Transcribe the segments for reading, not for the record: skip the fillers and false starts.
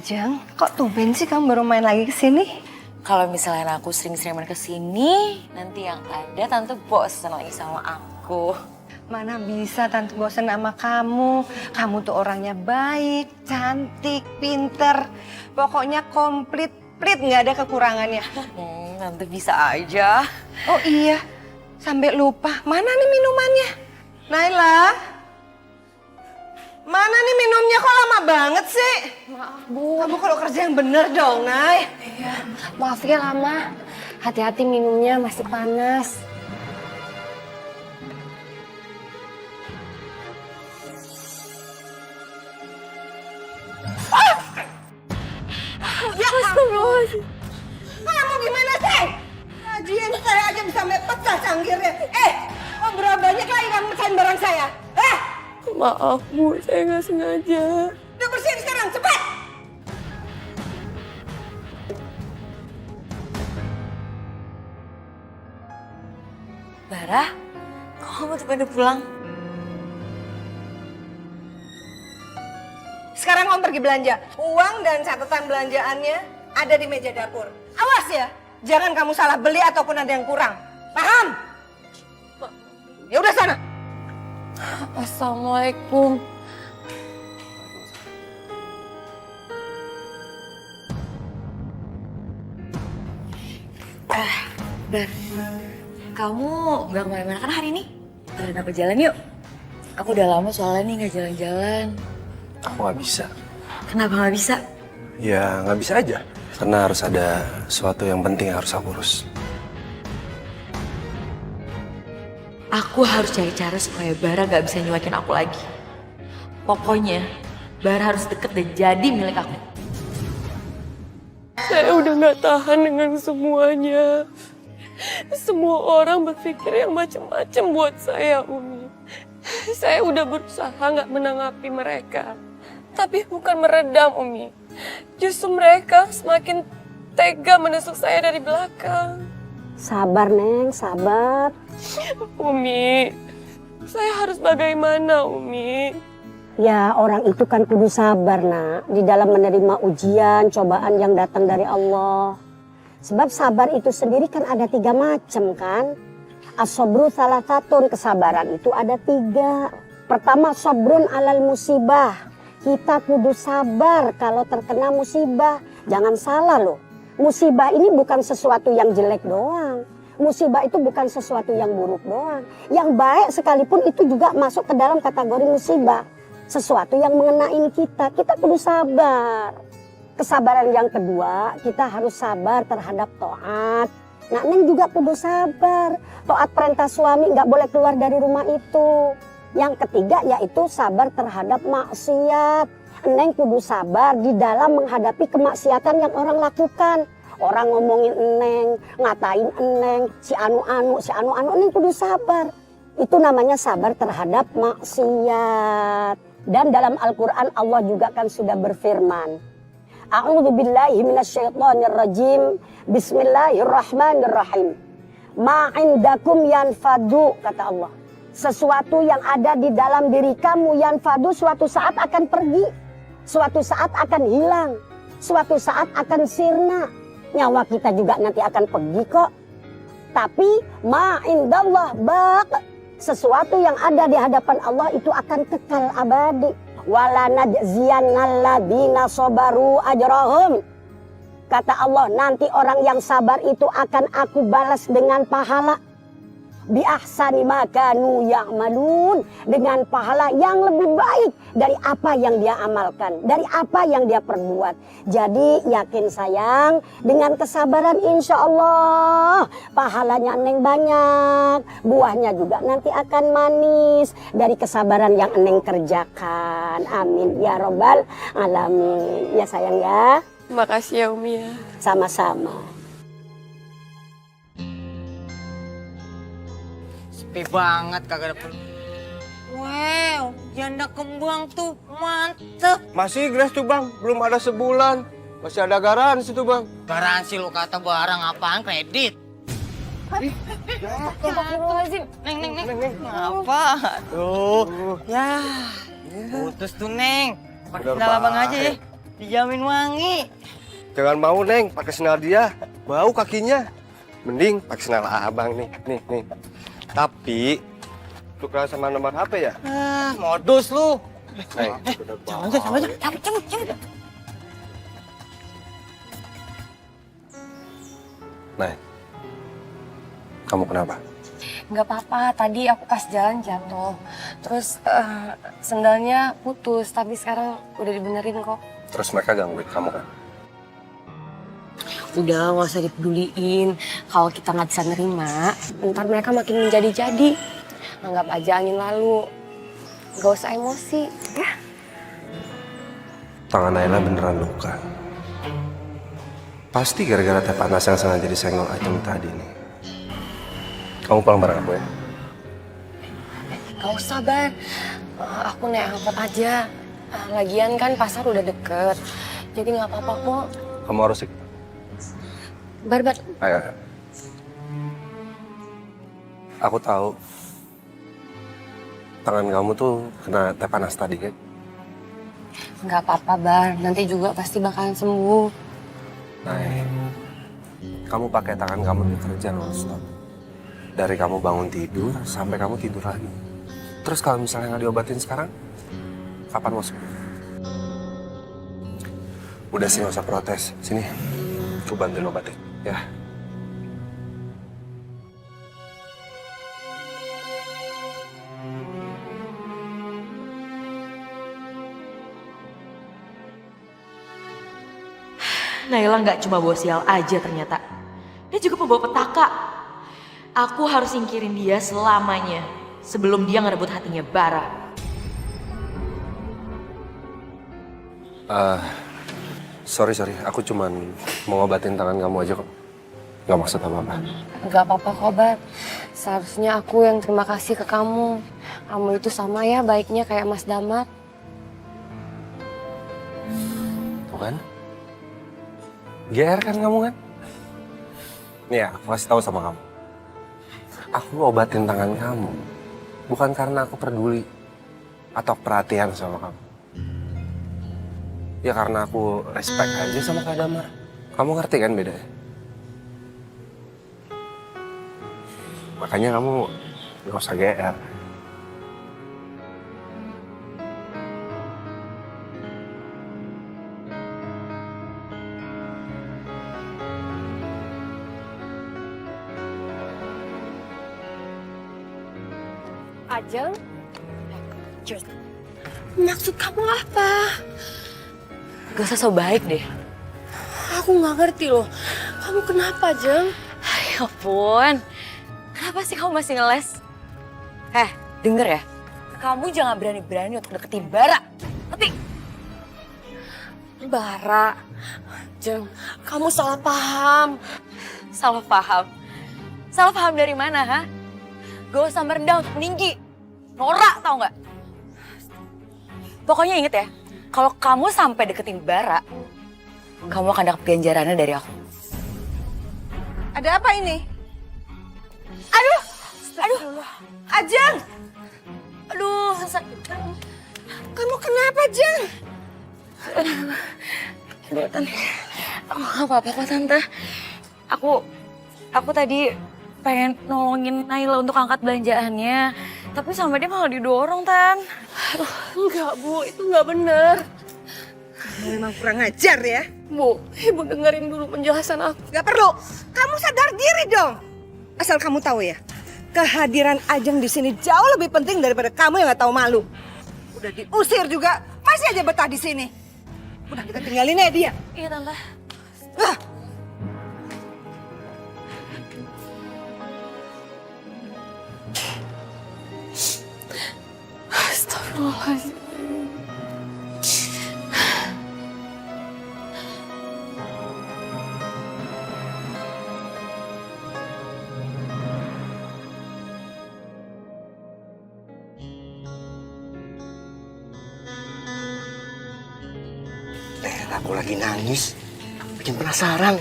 Ajeng, kok tumben sih kamu baru main lagi ke sini? Kalau misalnya aku sering-sering main ke sini, nanti yang ada tante bosen lagi sama aku. Mana bisa tante bosen sama kamu. Kamu tuh orangnya baik, cantik, pinter. Pokoknya komplit, nggak ada kekurangannya. Tante bisa aja. Oh iya, sampai lupa. Mana nih minumannya? Naila? Mana nih minumnya, kok lama banget sih? Maaf, Bu. Kamu kalau kerja yang bener dong, Nay. Iya, maaf ya lama. Hati-hati minumnya masih panas. Ya astagfirullahaladzim. Kamu gimana sih? Kajian saya aja bisa pecah cangkirnya. Oh berapa banyak lagi kamu pecahin barang saya? Maaf, Bu. Saya nggak sengaja. Udah bersihin sekarang, cepat! Bara, kok kamu tuh pada pulang? Sekarang kamu pergi belanja. Uang dan catatan belanjaannya ada di meja dapur. Awas ya, jangan kamu salah beli ataupun ada yang kurang. Paham? Ya udah sana. Assalamualaikum. Bar, kamu gak kemana-mana kan hari ini? Temenin aku jalan yuk. Aku udah lama soalnya nih gak jalan-jalan. Aku nggak bisa. Kenapa gak bisa? Ya nggak bisa aja. Karena harus ada sesuatu yang penting yang harus aku urus. Aku harus cari cara supaya Bara gak bisa nyuakin aku lagi. Pokoknya, Bara harus deket dan jadi milik aku. Saya udah nggak tahan dengan semuanya. Semua orang berpikir yang macam-macam buat saya, Umi. Saya udah berusaha nggak menanggapi mereka. Tapi bukan meredam, Umi. Justru mereka semakin tega menusuk saya dari belakang. Sabar, Neng, sabar. Umi, saya harus bagaimana, Umi? Ya, orang itu kan kudu sabar, nak. Di dalam menerima ujian, cobaan yang datang dari Allah. Sebab sabar itu sendiri kan ada 3 macam, kan? As-sabru salah satu, kesabaran itu ada 3. Pertama, sabrun alal musibah. Kita kudu sabar kalau terkena musibah. Jangan salah loh. Musibah ini bukan sesuatu yang jelek doang. Musibah itu bukan sesuatu yang buruk doang. Yang baik sekalipun itu juga masuk ke dalam kategori musibah. Sesuatu yang mengenain kita. Kita kudu sabar. Kesabaran yang kedua, kita harus sabar terhadap taat. Nah, Neng juga kudu sabar. Taat perintah suami nggak boleh keluar dari rumah itu. Yang ketiga yaitu sabar terhadap maksiat. Neng kudu sabar di dalam menghadapi kemaksiatan yang orang lakukan. Orang ngomongin Neng, ngatain Neng, si anu, Neng kudu sabar. Itu namanya sabar terhadap maksiat. Dan dalam Al-Quran Allah juga kan sudah berfirman. A'udzubillahi minasyaitonirrajim. Bismillahirrahmanirrahim. Ma'indakum yanfadu, kata Allah. Sesuatu yang ada di dalam diri kamu yanfadu suatu saat akan pergi. Suatu saat akan hilang. Suatu saat akan sirna. Nyawa kita juga nanti akan pergi kok. Tapi ma'indallah baq. Sesuatu yang ada di hadapan Allah itu akan kekal abadi. Wala najziyannal ladzina sabaru ajrahum. Kata Allah, nanti orang yang sabar itu akan aku balas dengan pahala. Bi ahsani ma kanu ya'malun, dengan pahala yang lebih baik dari apa yang dia amalkan, dari apa yang dia perbuat. Jadi yakin sayang, dengan kesabaran insya Allah pahalanya Neng banyak, buahnya juga nanti akan manis dari kesabaran yang Neng kerjakan. Amin ya robbal alamin. Ya sayang ya. Makasih ya, Umi ya. Sama-sama. Sepi banget kagak ada Wow, janda kembang tuh mantep. Masih Grace tuh bang, belum ada sebulan. Masih ada garansi tuh bang. Garansi lu kata barang apaan kredit? Astagfirullahaladzim. Neng. Apa? Tuh. Ya, putus tuh Neng. Pakai sendal abang aja ya. Dijamin wangi. Jangan mau, Neng, pakai sendal dia. Bau kakinya. Mending pakai sendal abang nih. Nih. Tapi, tukeran sama nomor HP ya? Modus lu. Neng, Cepet. Neng, kamu kenapa? Nggak apa-apa, tadi aku pas jalan jatuh. Terus sendalnya putus, tapi sekarang udah dibenerin kok. Terus mereka gangguin kamu kan? Udah, nggak usah dipeduliin. Kalau kita nggak bisa nerima, ntar mereka makin menjadi-jadi. Anggap aja angin lalu. Nggak usah emosi, ya. Tangan Naila beneran luka. Pasti gara-gara teh panas yang sengaja disenggol Ajeng tadi nih. Kamu pulang bareng aku ya? Gak usah, Bar. Aku naik angkot aja. Lagian kan pasar udah deket. Jadi nggak apa-apa kok. Kamu harus ikut. Bar. Ayo. Aku tahu tangan kamu tuh kena teh panas tadi kan? Nggak apa-apa, Bar. Nanti juga pasti bakalan sembuh. Nah, kamu pakai tangan kamu di kerja non-stop. Dari kamu bangun tidur sampai kamu tidur lagi. Terus kalau misalnya nggak diobatin sekarang, kapan mau sembuh? Udah sih nggak usah protes. Sini, aku bantuin obatin, ya. Naila nggak cuma bawa sial aja ternyata. Dia juga pembawa petaka. Aku harus singkirin dia selamanya sebelum dia ngerebut hatinya Bara. Sorry. Aku cuman mau ngobatin tangan kamu aja kok. Nggak maksud apa-apa. Nggak apa-apa kok, Bar. Seharusnya aku yang terima kasih ke kamu. Kamu itu sama ya baiknya kayak Mas Damar. Tuh kan? GR kan kamu kan? Nih ya, aku kasih tahu sama kamu. Aku obatin tangan kamu. Bukan karena aku peduli atau perhatian sama kamu. Ya karena aku respect aja sama Kak Damar. Kamu ngerti kan bedanya? Makanya kamu gak usah GR. Ajeng? Maksud kamu apa? Gak usah so baik deh. Aku nggak ngerti loh. Kamu kenapa, Jeng? Ya ampun. Kenapa sih kamu masih ngeles? Denger ya. Kamu jangan berani-berani untuk deketin Bara. Ngerti? Bara. Jeng, kamu salah paham. Salah paham. Salah paham dari mana, ha? Gak usah merendah untuk meninggi. Norak, tau nggak? Pokoknya inget ya, kalau kamu sampai deketin Bara, kamu akan dapat ganjarannya dari aku. Ada apa ini? Aduh! Ajeng! Aduh, sakit. Kamu kenapa, Jeng? Aduh, Tante. Aku gak apa-apa kok, Tante. Aku tadi pengen nolongin Naila untuk angkat belanjaannya. Tapi sama dia malah didorong, Tan. Aduh, enggak, Bu. Itu enggak benar. Kamu memang kurang ajar ya. Bu, Ibu dengerin dulu penjelasan aku. Gak perlu. Kamu sadar diri dong. Asal kamu tahu ya, kehadiran Ajeng di sini jauh lebih penting daripada kamu yang gak tahu malu. Udah diusir juga, masih aja betah di sini. Udah kita tinggalin aja dia. Iya, Tante. Ah. Astagfirullahaladzim. Aku lagi nangis, bikin penasaran.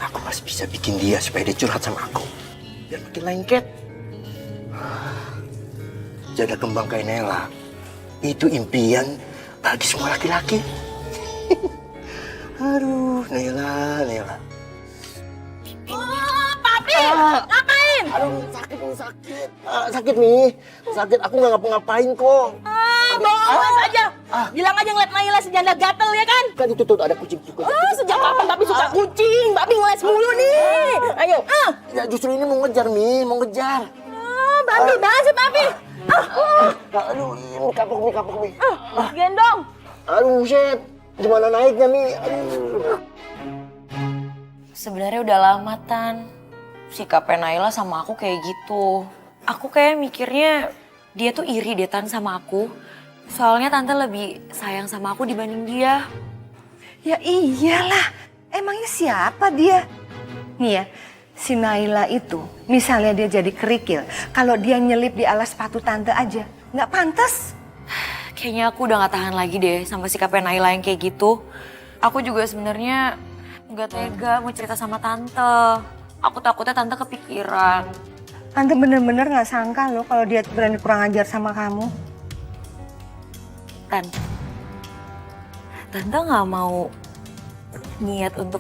Aku masih bisa bikin dia supaya dia curhat sama aku. Biar makin lengket. Jaga kembang kayak Nela. Itu impian bagi semua laki-laki. Aduh, Nela. Papi, ngapain? Aduh, sakit nih, sakit. Sakit nih. Sakit, aku nggak ngapa-ngapain kok. Bohong ngeles aja. Bilang aja ngeliat Naila sejanda gatel ya kan? Kan itu tuh ada kucing juga. Sejak kapan Papi suka kucing? Papi ngeles mulu nih. Ayo. Ya justru ini mau ngejar, Mi. Mau ngejar. Papi banget sih Papi. Aduh, ini kapok, Mi. Gendong. Aduh, shit. Gimana naiknya, Mi? Aduh. Sebenarnya udah lama, Tan. Sikapnya Naila sama aku kayak gitu. Aku kayak mikirnya dia tuh iri deh, Tan, sama aku. Soalnya Tante lebih sayang sama aku dibanding dia. Ya iyalah, emangnya siapa dia? Nih ya, si Naila itu misalnya dia jadi kerikil, kalau dia nyelip di alas sepatu Tante aja, nggak pantas. Kayaknya aku udah gak tahan lagi deh sama sikapnya Naila yang kayak gitu. Aku juga sebenarnya nggak tega mau cerita sama Tante. Aku takutnya Tante kepikiran. Tante bener-bener nggak sangka loh kalau dia berani kurang ajar sama kamu. Tante gak mau niat untuk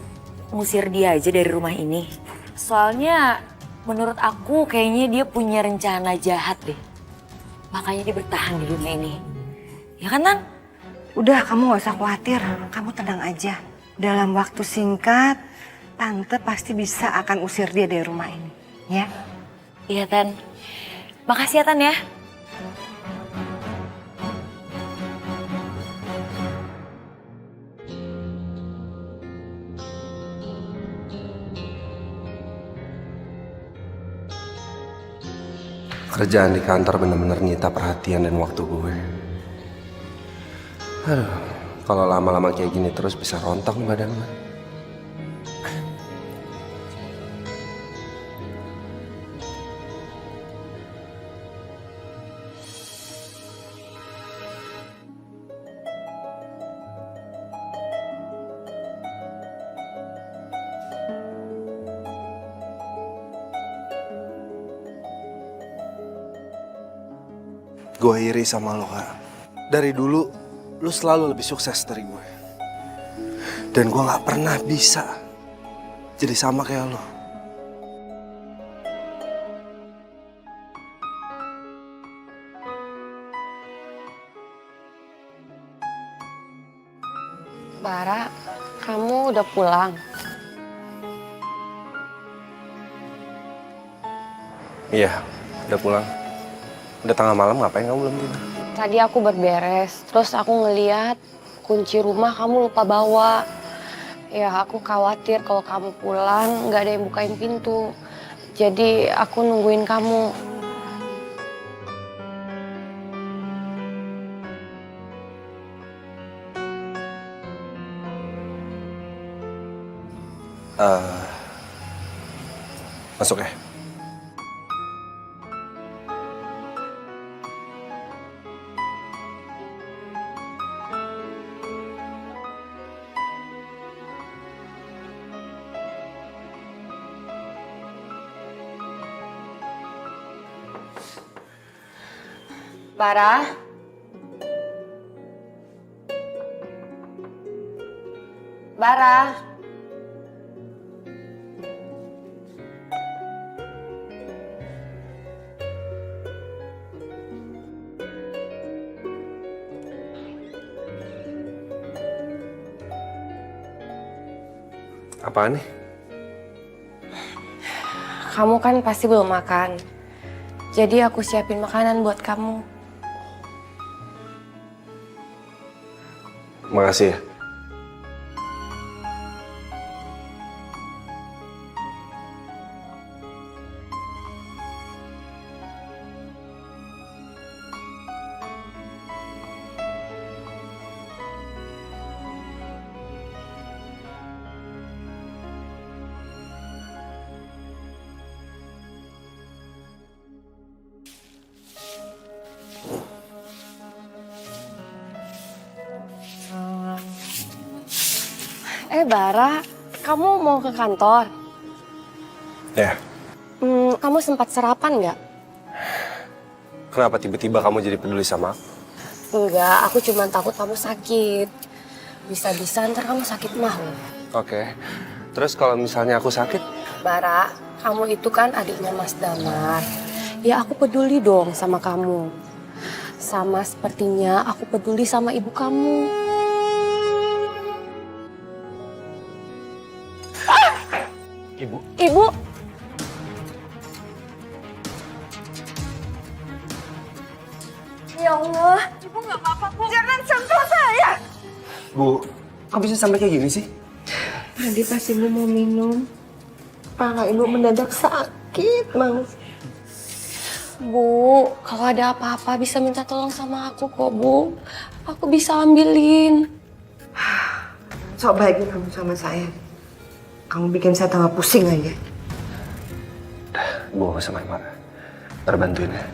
ngusir dia aja dari rumah ini. Soalnya menurut aku kayaknya dia punya rencana jahat deh. Makanya dia bertahan di dunia ini. Ya kan, Tan? Udah, kamu nggak usah khawatir, kamu tenang aja. Dalam waktu singkat, Tante pasti bisa akan usir dia dari rumah ini, ya? Iya, Tan. Makasih ya, Tan ya. Kerjaan di kantor bener-bener nyita perhatian dan waktu gue. Aduh, kalau lama-lama kayak gini terus bisa rontok nih badan gue. Gue iri sama lo, Kak. Dari dulu, lo selalu lebih sukses dari gue. Dan gue gak pernah bisa jadi sama kayak lo. Bara, kamu udah pulang? Iya, udah pulang. Udah tengah malam, ngapain kamu belum tidur? Tadi aku berberes, terus aku ngeliat kunci rumah kamu lupa bawa. Ya aku khawatir kalau kamu pulang nggak ada yang bukain pintu. Jadi aku nungguin kamu. Masuk ya? Bara. Bara. Apaan nih? Kamu kan pasti belum makan. Jadi aku siapin makanan buat kamu. Makasih ya. Bara, kamu mau ke kantor? Ya, Kamu sempat sarapan nggak? kenapa tiba-tiba kamu jadi peduli sama aku? Enggak, aku cuma takut kamu sakit. Bisa-bisa ntar kamu sakit mah. Oke. Terus kalau misalnya aku sakit? Bara, kamu itu kan adiknya Mas Damar. Ya aku peduli dong sama kamu. Sama sepertinya aku peduli sama ibu kamu. Ibu? Ibu? Ya Allah, ibu nggak apa-apa, Bu. Jangan sentuh saya. Bu, kok bisa sampai kayak gini sih? Tadi pas ibu mau minum, kepala ibu mendadak sakit, Mang. Bu, kalau ada apa-apa bisa minta tolong sama aku kok, Bu. Aku bisa ambilin. Sok baiknya kamu sama saya. Kamu bikin saya tambah pusing aja. Bu, gak usah marah-marah. Ntar bantuin ya.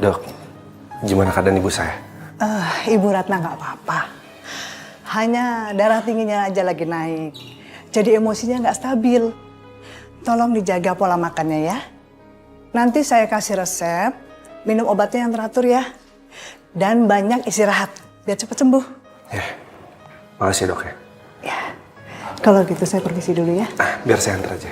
Dok, gimana keadaan ibu saya? Ibu Ratna nggak apa-apa. Hanya darah tingginya aja lagi naik. Jadi emosinya nggak stabil. Tolong dijaga pola makannya ya. Nanti saya kasih resep, minum obatnya yang teratur ya. Dan banyak istirahat, biar cepat sembuh. Ya, makasih dok ya. Ya, kalau gitu saya permisi dulu ya. Biar saya antar aja.